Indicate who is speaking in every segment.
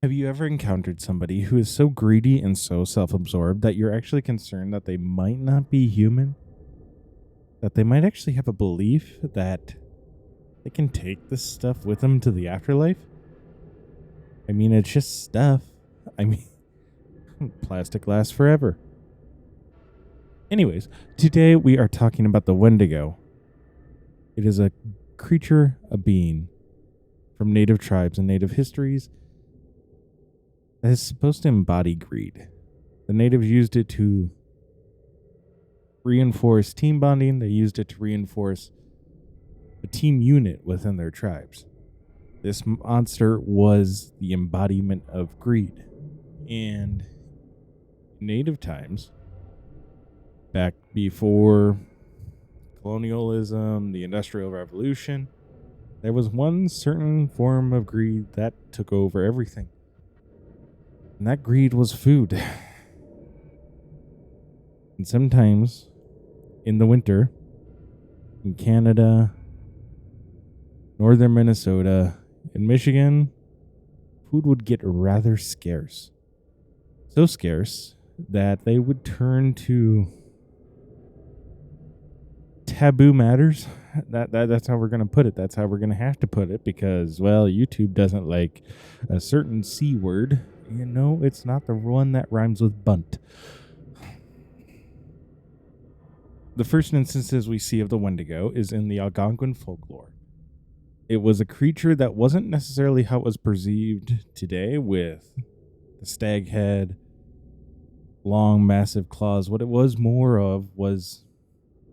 Speaker 1: Have you ever encountered somebody who is so greedy and so self absorbed that you're actually concerned that they might not be human? That they might actually have a belief that they can take this stuff with them to the afterlife? I mean, it's just stuff. I mean, plastic lasts forever. Anyways, today we are talking about the Wendigo. It is a creature, a being from native tribes and native histories that is supposed to embody greed. The natives used it to reinforce team bonding, they used it to reinforce a team unit within their tribes. This monster was the embodiment of greed. And in native times, back before colonialism, the Industrial Revolution, there was one certain form of greed that took over everything. And that greed was food. And sometimes in the winter, in Canada, northern Minnesota, in Michigan, food would get rather scarce. So scarce that they would turn to taboo matters. That's how we're going to put it. That's how we're going to have to put it because, well, YouTube doesn't like a certain C word. You know, it's not the one that rhymes with bunt. The first instances we see of the Wendigo is in the Algonquin folklore. It was a creature that wasn't necessarily how it was perceived today with the stag head, long, massive claws. What it was more of was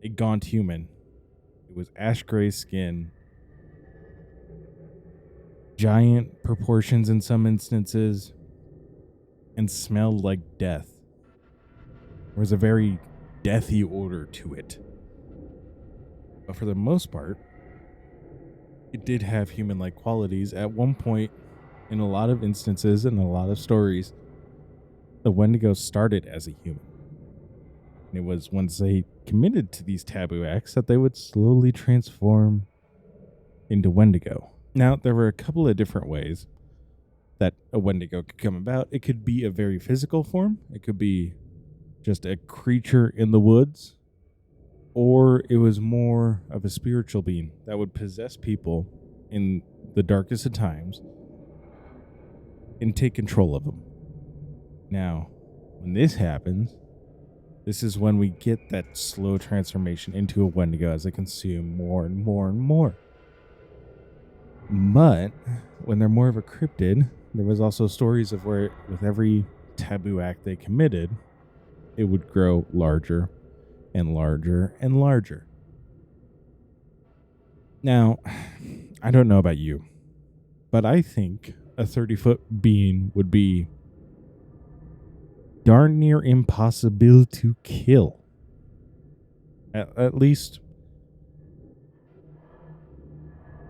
Speaker 1: a gaunt human. It was ash gray skin, giant proportions in some instances, and smelled like death. There was a very deathy odor to it. But for the most part, it did have human-like qualities. At one point, in a lot of instances and a lot of stories, the Wendigo started as a human. And it was once they committed to these taboo acts that they would slowly transform into Wendigo. Now, there were a couple of different ways that a Wendigo could come about. It could be a very physical form. It could be just a creature in the woods. Or it was more of a spiritual being that would possess people in the darkest of times and take control of them. Now, when this happens, this is when we get that slow transformation into a Wendigo as they consume more and more and more. But when they're more of a cryptid, there was also stories of where with every taboo act they committed, it would grow larger and larger and larger. Now, I don't know about you, but I think a 30-foot being would be darn near impossible to kill. At least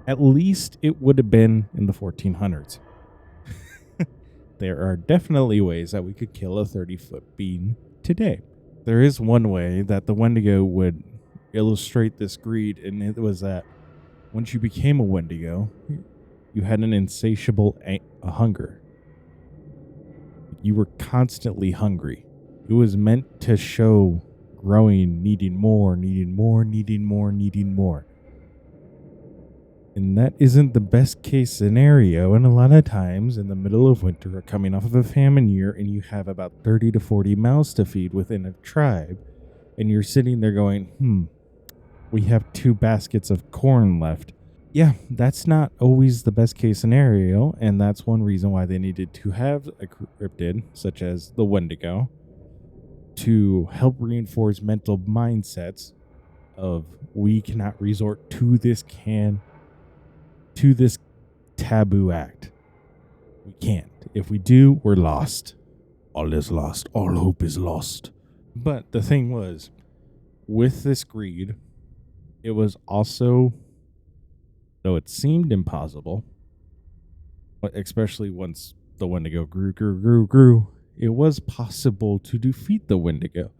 Speaker 1: it would have been in the 1400s. There are definitely ways that we could kill a 30-foot being today. There is one way that the Wendigo would illustrate this greed, and it was that once you became a Wendigo, you had an insatiable hunger. You were constantly hungry. It was meant to show growing, needing more, needing more, needing more, needing more. And that isn't the best case scenario. And a lot of times in the middle of winter or coming off of a famine year and you have about 30 to 40 mouths to feed within a tribe and you're sitting there going, we have 2 baskets of corn left. Yeah, that's not always the best case scenario. And that's one reason why they needed to have a cryptid such as the Wendigo to help reinforce mental mindsets of we cannot resort to this taboo act. We can't. If we do, we're lost. All is lost. All hope is lost. But the thing was, with this greed, it was also, though it seemed impossible, especially once the Wendigo grew, it was possible to defeat the Wendigo.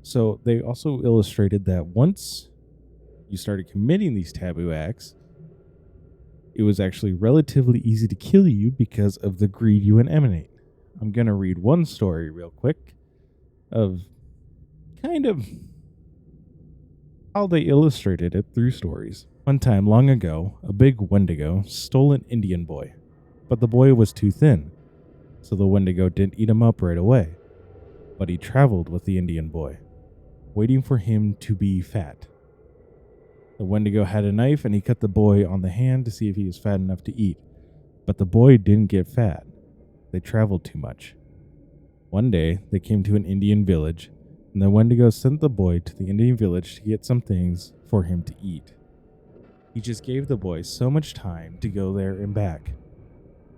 Speaker 1: So they also illustrated that once you started committing these taboo acts, it was actually relatively easy to kill you because of the greed you emanate. I'm going to read one story real quick of kind of how they illustrated it through stories. One time long ago, a big Wendigo stole an Indian boy, but the boy was too thin, so the Wendigo didn't eat him up right away. But he traveled with the Indian boy, waiting for him to be fat. The Wendigo had a knife and he cut the boy on the hand to see if he was fat enough to eat, but the boy didn't get fat. They traveled too much. One day, they came to an Indian village, and the Wendigo sent the boy to the Indian village to get some things for him to eat. He just gave the boy so much time to go there and back.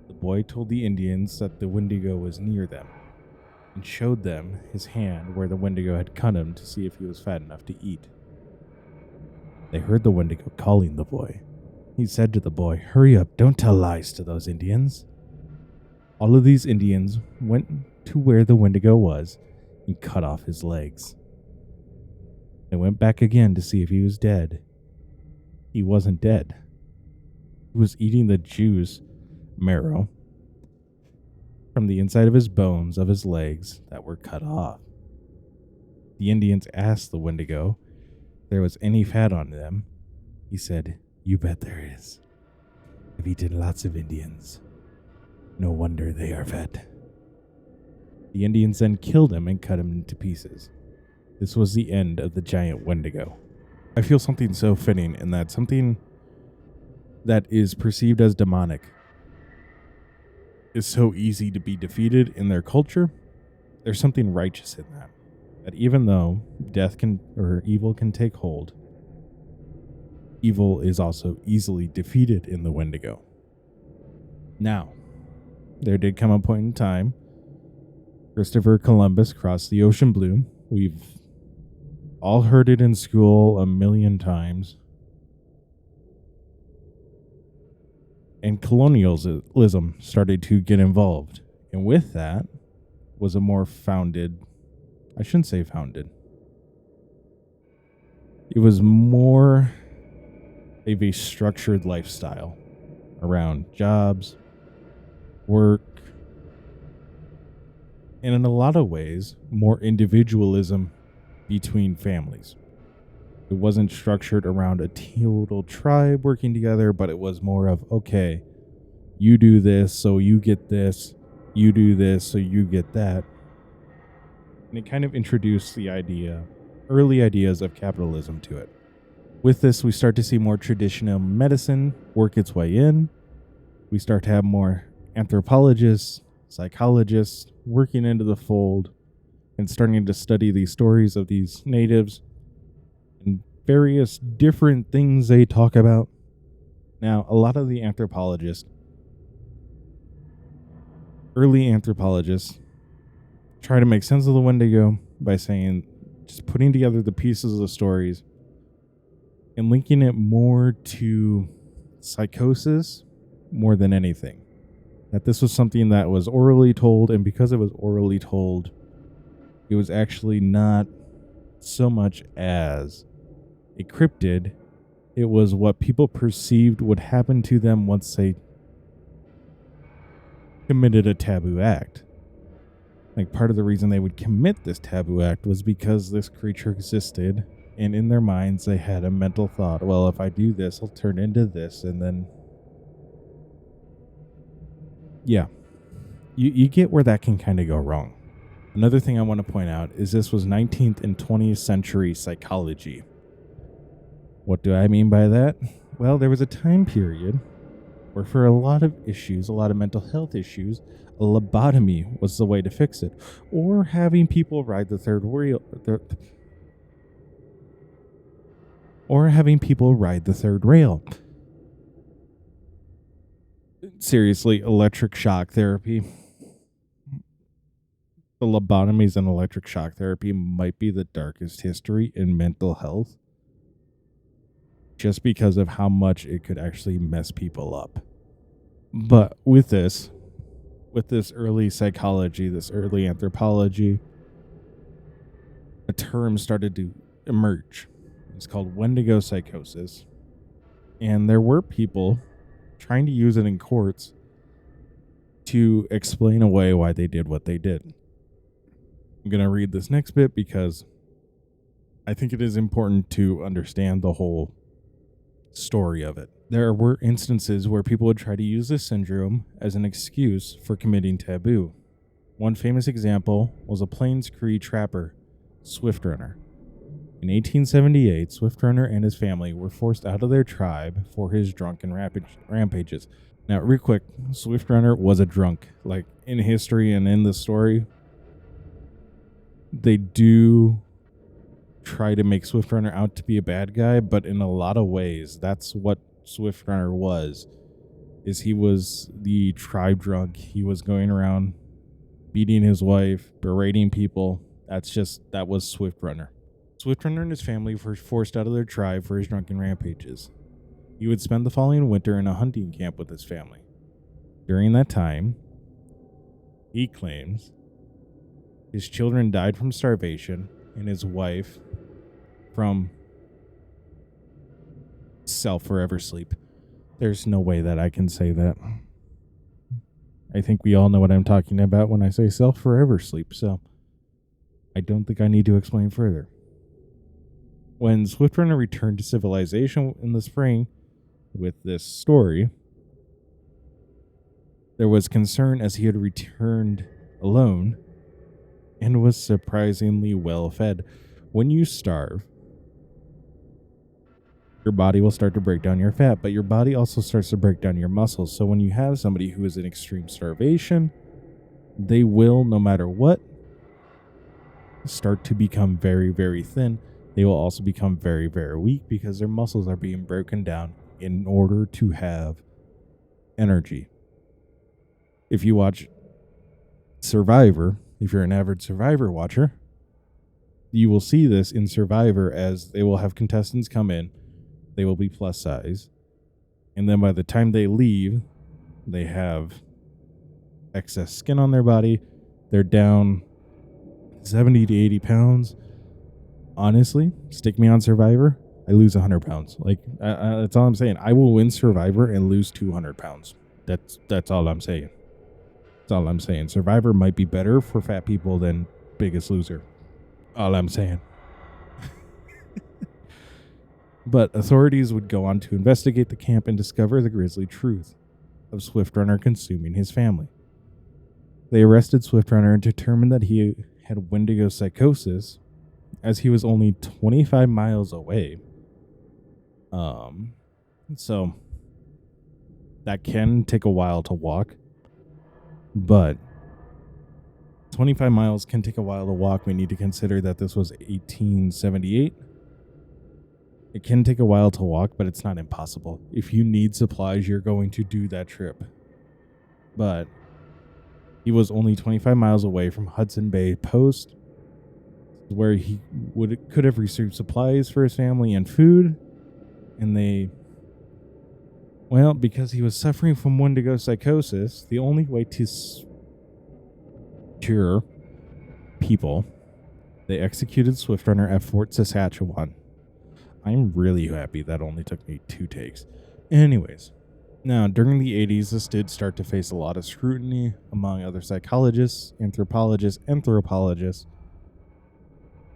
Speaker 1: The boy told the Indians that the Wendigo was near them, and showed them his hand where the Wendigo had cut him to see if he was fat enough to eat. They heard the Wendigo calling the boy. He said to the boy, "Hurry up, don't tell lies to those Indians." All of these Indians went to where the Wendigo was and cut off his legs. They went back again to see if he was dead. He wasn't dead. He was eating the juice, marrow, from the inside of his bones of his legs that were cut off. The Indians asked the Wendigo if there was any fat on them. He said, "You bet there is. I've eaten lots of Indians. No wonder they are fat." The Indians then killed him and cut him into pieces. This was the end of the giant Wendigo. I feel something so fitting in that something that is perceived as demonic is so easy to be defeated in their culture. There's something righteous in that. That even though death can or evil can take hold, evil is also easily defeated in the Wendigo. Now, there did come a point in time Christopher Columbus crossed the ocean blue. We've all heard it in school a million times. And colonialism started to get involved. And with that was a more founded, I shouldn't say founded. It was more of a structured lifestyle around jobs, work, and in a lot of ways, more individualism between families. It wasn't structured around a total tribe working together, but it was more of, okay, you do this, so you get this. You do this, so you get that. And it kind of introduced the early ideas of capitalism to it. With this, we start to see more traditional medicine work its way in. We start to have more anthropologists, psychologists working into the fold and starting to study these stories of these natives and various different things they talk about. Now, a lot of the early anthropologists, try to make sense of the Wendigo by saying, just putting together the pieces of the stories and linking it more to psychosis more than anything. That this was something that was orally told, and because it was orally told, it was actually not so much as a cryptid. It was what people perceived would happen to them once they committed a taboo act. Like, part of the reason they would commit this taboo act was because this creature existed, and in their minds they had a mental thought, well, if I do this, I'll turn into this, and then yeah, you get where that can kind of go wrong. Another thing I want to point out is this was 19th and 20th century psychology. What do I mean by that? Well, there was a time period where for a lot of issues, a lot of mental health issues, a lobotomy was the way to fix it. Or having people ride the third rail. Seriously, electric shock therapy. The lobotomies and electric shock therapy might be the darkest history in mental health, just because of how much it could actually mess people up. But with this early psychology, this early anthropology, a term started to emerge. It's called Wendigo psychosis. And there were people trying to use it in courts to explain away why they did what they did. I'm going to read this next bit because I think it is important to understand the whole story of it. There were instances where people would try to use this syndrome as an excuse for committing taboo. One famous example was a Plains Cree trapper, Swift Runner. In 1878, Swift Runner and his family were forced out of their tribe for his drunken rampages. Now, real quick, Swift Runner was a drunk. Like, in history and in the story, they do try to make Swift Runner out to be a bad guy, but in a lot of ways, that's what Swift Runner was. Is he was the tribe drunk. He was going around beating his wife, berating people. That was Swift Runner. Swift Runner and his family were forced out of their tribe for his drunken rampages. He would spend the following winter in a hunting camp with his family. During that time, he claims his children died from starvation and his wife from forever sleep. There's no way that I can say that. I think we all know what I'm talking about when I say forever sleep, so I don't think I need to explain further. When Swift Runner returned to civilization in the spring with this story, there was concern as he had returned alone and was surprisingly well fed. When you starve, your body will start to break down your fat, but your body also starts to break down your muscles. So when you have somebody who is in extreme starvation, they will, no matter what, start to become very, very thin. They will also become very, very weak because their muscles are being broken down in order to have energy. If you watch Survivor, if you're an avid Survivor watcher, you will see this in Survivor as they will have contestants come in. They will be plus size. And then by the time they leave, they have excess skin on their body. They're down 70 to 80 pounds. Honestly, stick me on Survivor, I lose 100 pounds. Like, that's all I'm saying. I will win Survivor and lose 200 pounds. That's all I'm saying. That's all I'm saying. Survivor might be better for fat people than Biggest Loser. All I'm saying. But authorities would go on to investigate the camp and discover the grisly truth of Swift Runner consuming his family. They arrested Swift Runner and determined that he had Wendigo psychosis, as he was only 25 miles away. So that can take a while to walk, but 25 miles can take a while to walk. We need to consider that this was 1878. It can take a while to walk, but it's not impossible. If you need supplies, you're going to do that trip. But he was only 25 miles away from Hudson Bay Post, where he could have received supplies for his family and food. And because he was suffering from Wendigo psychosis, the only way to cure people, they executed Swift Runner at Fort Saskatchewan. I'm really happy that only took me 2 takes. Anyways, now during the 80s, this did start to face a lot of scrutiny among other psychologists, anthropologists,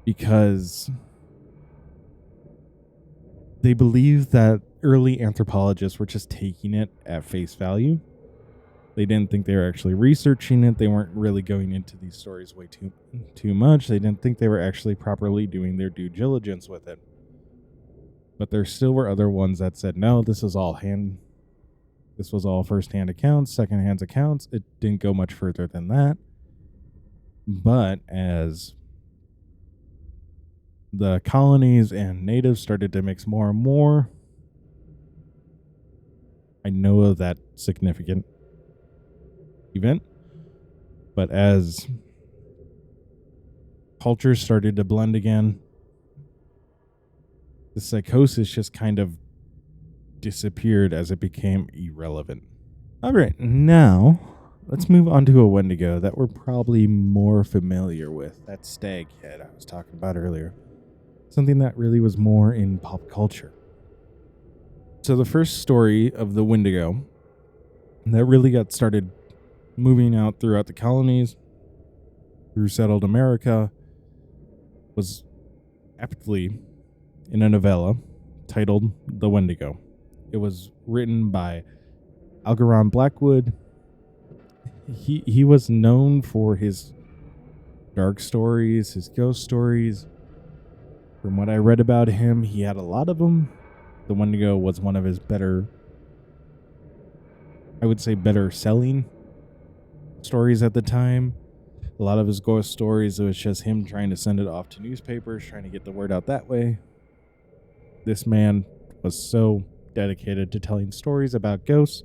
Speaker 1: because they believe that early anthropologists were just taking it at face value. They didn't think they were actually researching it. They weren't really going into these stories way too much. They didn't think they were actually properly doing their due diligence with it. But there still were other ones that said, no, this was all first-hand accounts, second-hand accounts. It didn't go much further than that. But as the colonies and natives started to mix more and more, I know of that significant event. But as cultures started to blend again, the psychosis just kind of disappeared as it became irrelevant. All right, now let's move on to a Wendigo that we're probably more familiar with. That stag head I was talking about earlier. Something that really was more in pop culture. So the first story of the Wendigo that really got started moving out throughout the colonies, through settled America, was aptly in a novella titled The Wendigo. It was written by Algernon Blackwood. He was known for his dark stories, his ghost stories. From what I read about him, he had a lot of them. The Wendigo was one of his better, I would say, better selling stories at the time. A lot of his ghost stories, it was just him trying to send it off to newspapers, trying to get the word out that way. This man was so dedicated to telling stories about ghosts.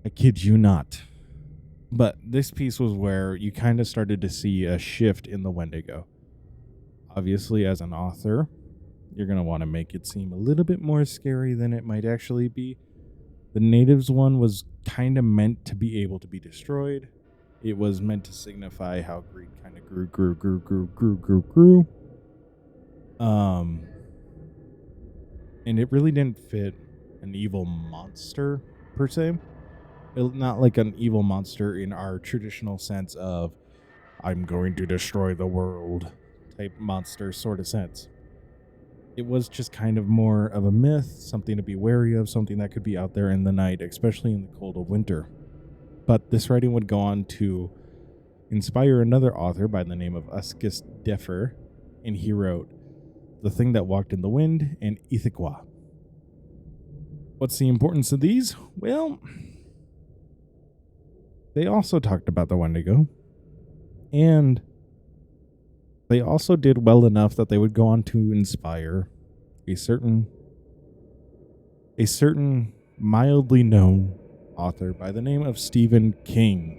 Speaker 1: I kid you not. But this piece was where you kind of started to see a shift in the Wendigo. Obviously, as an author, you're going to want to make it seem a little bit more scary than it might actually be. The natives one was kind of meant to be able to be destroyed. It was meant to signify how greed kind of grew. And it really didn't fit an evil monster, per se. Not like an evil monster in our traditional sense of, I'm going to destroy the world type monster sort of sense. It was just kind of more of a myth, something to be wary of, something that could be out there in the night, especially in the cold of winter. But this writing would go on to inspire another author by the name of Uskus Defer, and he wrote The Thing That Walked in the Wind and Ithaqua. What's the importance of these? Well, they also talked about the Wendigo, and they also did well enough that they would go on to inspire a certain mildly known author by the name of Stephen King.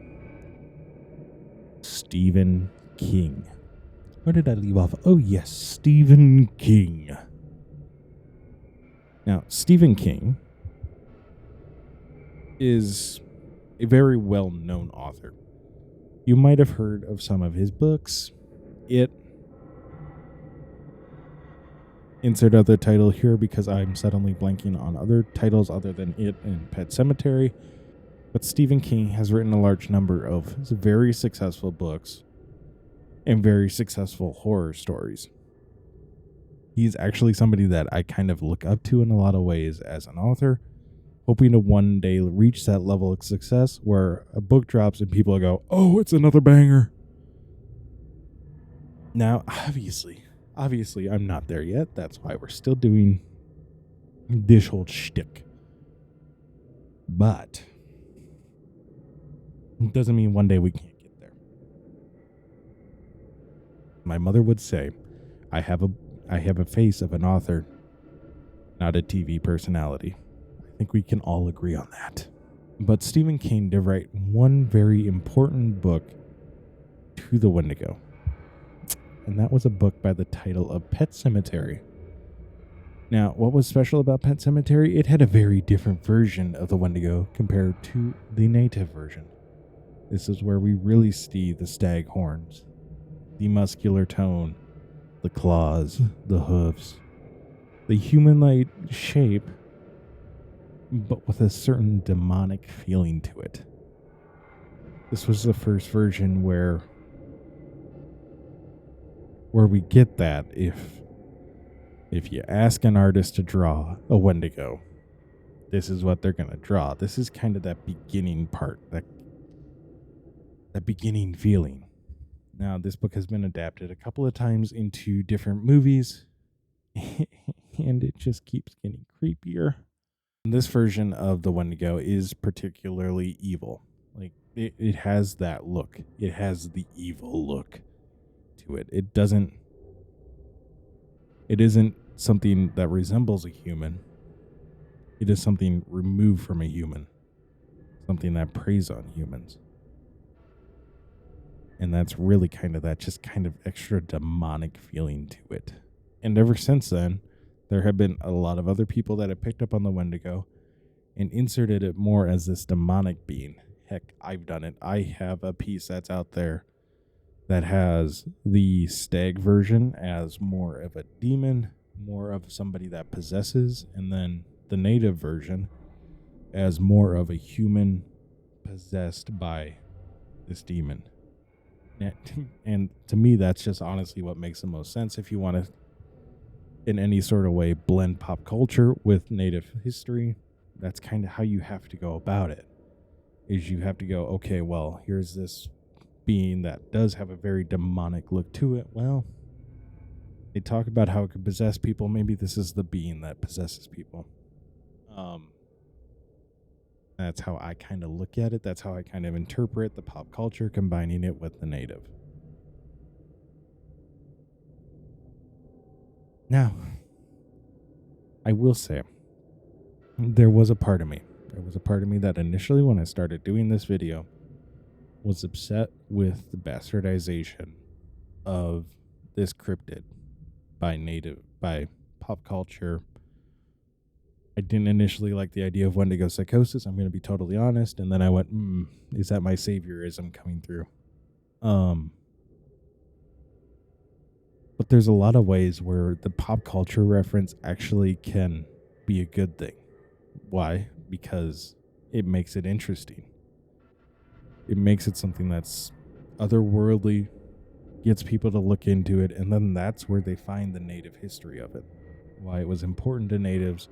Speaker 1: Stephen King. Where did I leave off? Oh yes, Stephen King. Now, Stephen King is a very well-known author. You might have heard of some of his books. It. Insert other title here because I'm suddenly blanking on other titles other than It and Pet Sematary. But Stephen King has written a large number of very successful books and very successful horror stories. He's actually somebody that I kind of look up to in a lot of ways as an author, hoping to one day reach that level of success where a book drops and people go, oh, it's another banger. Now, obviously, I'm not there yet. That's why we're still doing this whole shtick. But it doesn't mean one day we can't get there. My mother would say, I have a face of an author, not a TV personality. I think we can all agree on that. But Stephen King did write one very important book to the Wendigo. And that was a book by the title of Pet Sematary. Now, what was special about Pet Sematary? It had a very different version of the Wendigo compared to the native version. This is where we really see the stag horns, the muscular tone, the claws, the hooves, the human-like shape, but with a certain demonic feeling to it. This was the first version where we get that if you ask an artist to draw a Wendigo, this is what they're going to draw. This is kind of that beginning part, that beginning feeling. Now, this book has been adapted a couple of times into different movies, and it just keeps getting creepier. This version of the Wendigo is particularly evil. Like, it has that look. It has the evil look to it. It isn't something that resembles a human. It is something removed from a human. Something that preys on humans. And that's really kind of that just kind of extra demonic feeling to it. And ever since then, there have been a lot of other people that have picked up on the Wendigo and inserted it more as this demonic being. Heck, I've done it. I have a piece that's out there that has the stag version as more of a demon, more of somebody that possesses, and then the native version as more of a human possessed by this demon. And to me, that's just honestly what makes the most sense. If you want to, in any sort of way, blend pop culture with native history, that's kind of how you have to go about it. Is you have to go, okay, well, here's this being that does have a very demonic look to it. Well, they talk about how it could possess people. Maybe this is the being that possesses people. That's how I kind of look at it. That's how I kind of interpret the pop culture, combining it with the native. Now, I will say, there was a part of me that initially, when I started doing this video, was upset with the bastardization of this cryptid by pop culture. I didn't initially like the idea of Wendigo psychosis, I'm going to be totally honest, and then I went, is that my saviorism coming through? But there's a lot of ways where the pop culture reference actually can be a good thing. Why? Because it makes it interesting. It makes it something that's otherworldly, gets people to look into it, and then that's where they find the native history of it. Why it was important to natives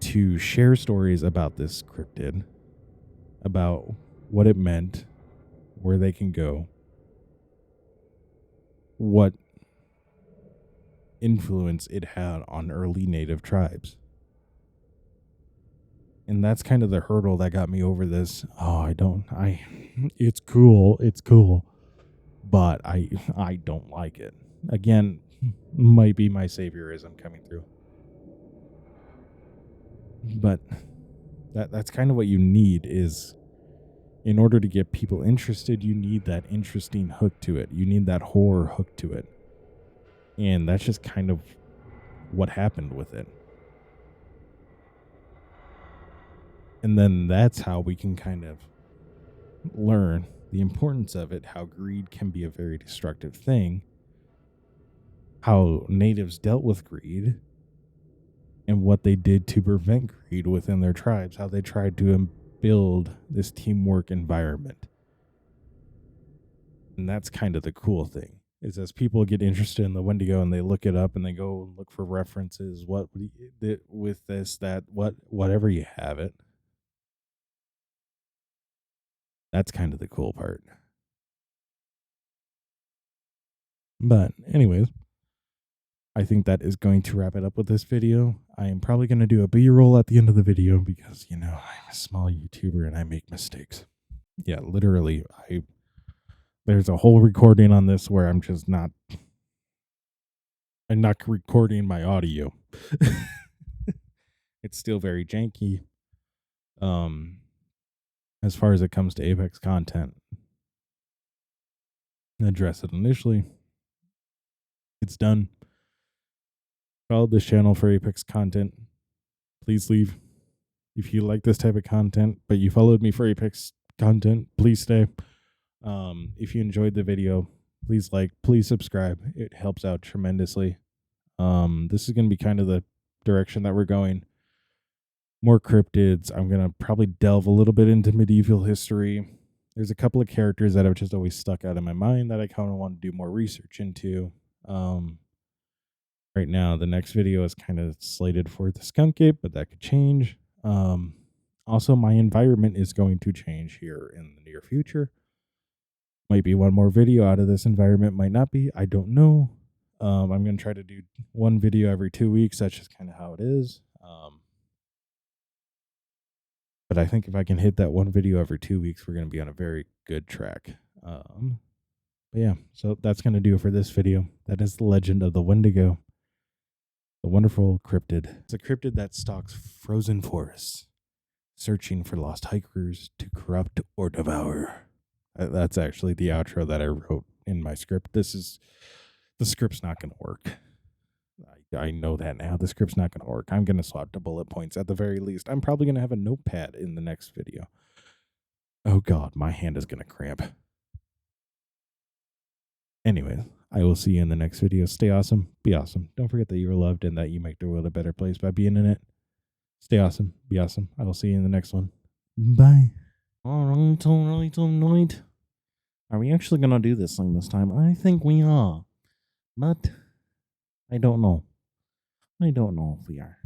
Speaker 1: to share stories about this cryptid, about what it meant, where they can go, what influence it had on early native tribes. And that's kind of the hurdle that got me over this. It's cool, but I don't like it. Again, might be my saviorism coming through. But that's kind of what you need is, in order to get people interested, you need that interesting hook to it. You need that horror hook to it. And that's just kind of what happened with it. And then that's how we can kind of learn the importance of it, how greed can be a very destructive thing, how natives dealt with greed, and what they did to prevent greed within their tribes, how they tried to build this teamwork environment. And that's kind of the cool thing, is as people get interested in the Wendigo and they look it up and they go and look for references, with this, that, whatever you have it. That's kind of the cool part. But anyways, I think that is going to wrap it up with this video. I am probably going to do a B-roll at the end of the video because, I'm a small YouTuber and I make mistakes. Yeah, literally, there's a whole recording on this where I'm not recording my audio. It's still very janky. As far as it comes to Apex content, address it initially. It's done. Follow this channel for Apex content. Please leave. If you like this type of content, but you followed me for Apex content, please stay. If you enjoyed the video, please subscribe. It helps out tremendously. This is going to be kind of the direction that we're going. More cryptids. I'm going to probably delve a little bit into medieval history. There's a couple of characters that have just always stuck out in my mind that I kind of want to do more research into. Right now, the next video is kind of slated for the skunk ape, but that could change. Also, my environment is going to change here in the near future. Might be one more video out of this environment, might not be. I don't know. I'm going to try to do one video every 2 weeks. That's just kind of how it is. But I think if I can hit that one video every 2 weeks, we're going to be on a very good track. But yeah, so that's going to do it for this video. That is the legend of the Wendigo, the wonderful cryptid. It's a cryptid that stalks frozen forests, searching for lost hikers to corrupt or devour. That's actually the outro that I wrote in my script. The script's not going to work. I know that now. The script's not going to work. I'm going to swap to bullet points at the very least. I'm probably going to have a notepad in the next video. Oh God, my hand is going to cramp. Anyway, I will see you in the next video. Stay awesome. Be awesome. Don't forget that you are loved and that you make the world a better place by being in it. Stay awesome. Be awesome. I will see you in the next one. Bye. All right. Are we actually going to do this thing this time? I think we are. But I don't know. I don't know if we are.